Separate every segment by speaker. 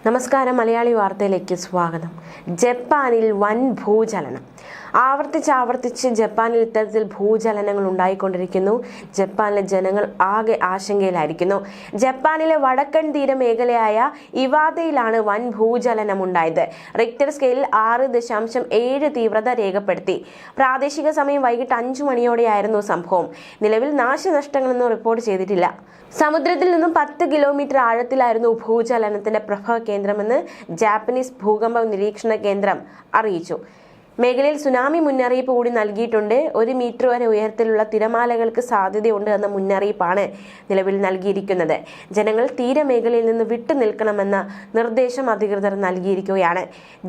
Speaker 1: നമസ്കാരം, മലയാളി വാർത്തയിലേക്ക് സ്വാഗതം. ജപ്പാനിൽ വൻ ഭൂചലനം. ആവർത്തിച്ച് ജപ്പാനിൽ ഇത്തരത്തിൽ ഭൂചലനങ്ങൾ ഉണ്ടായിക്കൊണ്ടിരിക്കുന്നു. ജപ്പാനിലെ ജനങ്ങൾ ആകെ ആശങ്കയിലായിരിക്കുന്നു. ജപ്പാനിലെ വടക്കൻ തീരമേഖലയായ ഇവാതയിലാണ് വൻ ഭൂചലനം ഉണ്ടായത്. റിക്ടർ സ്കെയിലിൽ 6.7 തീവ്രത രേഖപ്പെടുത്തി. പ്രാദേശിക സമയം വൈകിട്ട് 5 മണിയോടെയായിരുന്നു സംഭവം. നിലവിൽ നാശനഷ്ടങ്ങളൊന്നും റിപ്പോർട്ട് ചെയ്തിട്ടില്ല. സമുദ്രത്തിൽ നിന്നും 10 കിലോമീറ്റർ ആഴത്തിലായിരുന്നു ഭൂചലനത്തിന്റെ പ്രഭവ കേന്ദ്രമെന്ന് ജാപ്പനീസ് ഭൂകമ്പ നിരീക്ഷണ കേന്ദ്രം അറിയിച്ചു. മേഖലയിൽ സുനാമി മുന്നറിയിപ്പ് കൂടി നൽകിയിട്ടുണ്ട്. 1 മീറ്റർ വരെ ഉയരത്തിലുള്ള തിരമാലകൾക്ക് സാധ്യതയുണ്ട് എന്ന മുന്നറിയിപ്പാണ് നിലവിൽ നൽകിയിരിക്കുന്നത്. ജനങ്ങൾ തീരമേഖലയിൽ നിന്ന് വിട്ടു നിൽക്കണമെന്ന നിർദ്ദേശം അധികൃതർ നൽകിയിരിക്കുകയാണ്.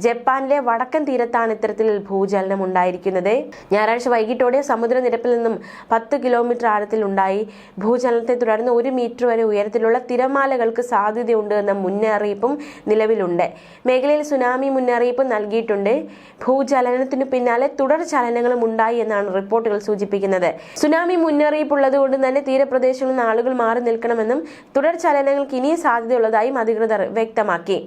Speaker 1: ജപ്പാനിലെ വടക്കൻ തീരത്താണ് ഇത്തരത്തിൽ ഭൂചലനം ഉണ്ടായിരിക്കുന്നത്. ഞായറാഴ്ച വൈകിട്ടോടെ സമുദ്രനിരപ്പിൽ നിന്നും 10 കിലോമീറ്റർ ആഴത്തിൽ ഉണ്ടായി. ഭൂചലനത്തെ തുടർന്ന് 1 മീറ്റർ വരെ ഉയരത്തിലുള്ള തിരമാലകൾക്ക് സാധ്യതയുണ്ട് എന്ന മുന്നറിയിപ്പും നിലവിലുണ്ട്. മേഖലയിൽ സുനാമി മുന്നറിയിപ്പ് നൽകിയിട്ടുണ്ട്. ഭൂചലനത്തിന് പിന്നാലെ തുടർ ചലനങ്ങളും ഉണ്ടായി എന്നാണ് റിപ്പോർട്ടുകൾ സൂചിപ്പിക്കുന്നത്. സുനാമി മുന്നറിയിപ്പുള്ളത് കൊണ്ട് തന്നെ തീരപ്രദേശങ്ങളിൽ നിന്ന് ആളുകൾ മാറി നിൽക്കണമെന്നും തുടർ ചലനങ്ങൾക്ക് ഇനിയും സാധ്യതയുള്ളതായും അധികൃതർ വ്യക്തമാക്കി.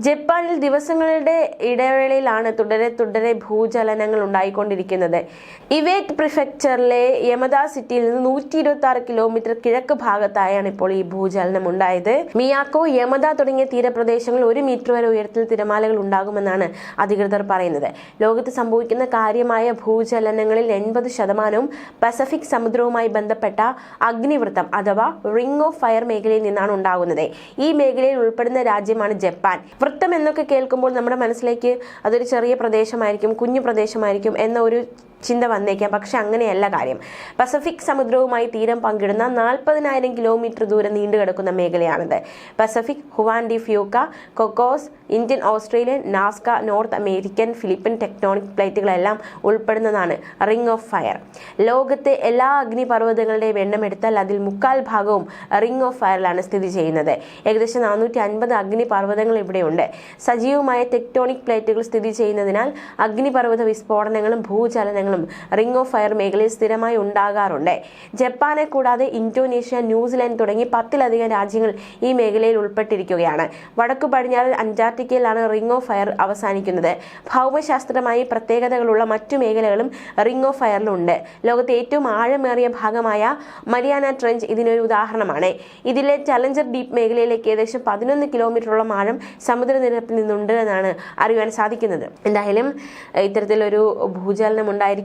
Speaker 1: ജപ്പാനിൽ ദിവസങ്ങളുടെ ഇടവേളയിലാണ് തുടരെ ഭൂചലനങ്ങൾ ഉണ്ടായിക്കൊണ്ടിരിക്കുന്നത്. ഇവേറ്റ് പ്രിഫെക്ചറിലെ യമദ സിറ്റിയിൽ നിന്ന് 126 കിലോമീറ്റർ കിഴക്ക് ഭാഗത്തായാണ് ഇപ്പോൾ ഈ ഭൂചലനം ഉണ്ടായത്. മിയാക്കോ, യമദ തുടങ്ങിയ തീരപ്രദേശങ്ങളിൽ 1 മീറ്റർ വരെ ഉയരത്തിൽ തിരമാലകൾ ഉണ്ടാകുമെന്നാണ് അധികൃതർ പറയുന്നത്. ലോകത്ത് സംഭവിക്കുന്ന കാര്യമായ ഭൂചലനങ്ങളിൽ 80% പസഫിക് സമുദ്രവുമായി ബന്ധപ്പെട്ട അഗ്നിവൃത്തം അഥവാ റിംഗ് ഓഫ് ഫയർ മേഖലയിൽ നിന്നാണ് ഉണ്ടാകുന്നത്. ഈ മേഖലയിൽ ഉൾപ്പെടുന്ന രാജ്യമാണ് ജപ്പാൻ. വൃത്തം എന്നൊക്കെ കേൾക്കുമ്പോൾ നമ്മുടെ മനസ്സിലേക്ക് അതൊരു ചെറിയ പ്രദേശമായിരിക്കും, കുഞ്ഞു പ്രദേശമായിരിക്കും എന്ന ഒരു ചിന്ത വന്നേക്കാം. പക്ഷെ അങ്ങനെയല്ല കാര്യം. പസഫിക് സമുദ്രവുമായി തീരം പങ്കിടുന്ന 40,000 കിലോമീറ്റർ ദൂരം നീണ്ടുകിടക്കുന്ന മേഖലയാണിത്. Pacific, Juan de Fuca, Cocos, Indian, Australian, Nazca, North American, Philippine tectonic പ്ലേറ്റുകളെല്ലാം ഉൾപ്പെടുന്നതാണ് റിംഗ് ഓഫ് ഫയർ. ലോകത്തെ എല്ലാ അഗ്നിപർവ്വതങ്ങളുടെയും എണ്ണം എടുത്താൽ അതിൽ 3/4 ഭാഗവും റിംഗ് ഓഫ് ഫയറിലാണ് സ്ഥിതി ചെയ്യുന്നത്. ഏകദേശം 450 അഗ്നിപർവ്വതങ്ങൾ ഇവിടെയുണ്ട്. സജീവമായ ടെക്ടോണിക് പ്ലേറ്റുകൾ സ്ഥിതി ചെയ്യുന്നതിനാൽ അഗ്നിപർവ്വത വിസ്ഫോടനങ്ങളും ഭൂചലനങ്ങളും റിംഗ് ഓഫ് ഫയർ മേഖലയിൽ സ്ഥിരമായി ഉണ്ടാകാറുണ്ട്. ജപ്പാനെ കൂടാതെ ഇന്തോനേഷ്യ, ന്യൂസിലാൻഡ് തുടങ്ങി 10-ലധികം രാജ്യങ്ങൾ ഈ മേഖലയിൽ ഉൾപ്പെട്ടിരിക്കുകയാണ്. വടക്കു പടിഞ്ഞാറ് അന്റാർട്ടിക്കയിലാണ് റിംഗ് ഓഫ് ഫയർ അവസാനിക്കുന്നത്. ഭൗമശാസ്ത്രമായി പ്രത്യേകതകളുള്ള മറ്റു മേഖലകളും റിംഗ് ഓഫ് ഫയറിലുണ്ട്. ലോകത്തെ ഏറ്റവും ആഴമേറിയ ഭാഗമായ മരിയാന ട്രെഞ്ച് ഇതിനൊരു ഉദാഹരണമാണ്. ഇതിലെ ചലഞ്ചർ ഡീപ്പ് മേഖലയിലേക്ക് ഏകദേശം 11 കിലോമീറ്ററോളം ആഴം സമുദ്രനിരപ്പിൽ നിന്നുണ്ട് എന്നാണ് അറിയാൻ സാധിക്കുന്നത്. എന്തായാലും ഇത്തരത്തിലൊരു ഭൂചലനം ഉണ്ടായിരിക്കുകയാണ്.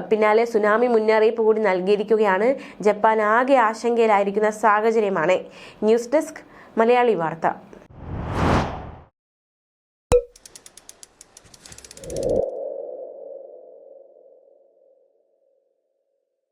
Speaker 1: പിന്നാലെ സുനാമി മുന്നറിയിപ്പ് കൂടി നൽകിയിരിക്കുകയാണ്. ജപ്പാൻ ആകെ ആശങ്കയിലായിരിക്കുന്ന സാഹചര്യമാണ്. ന്യൂസ് ഡെസ്ക്, മലയാളി വാർത്ത.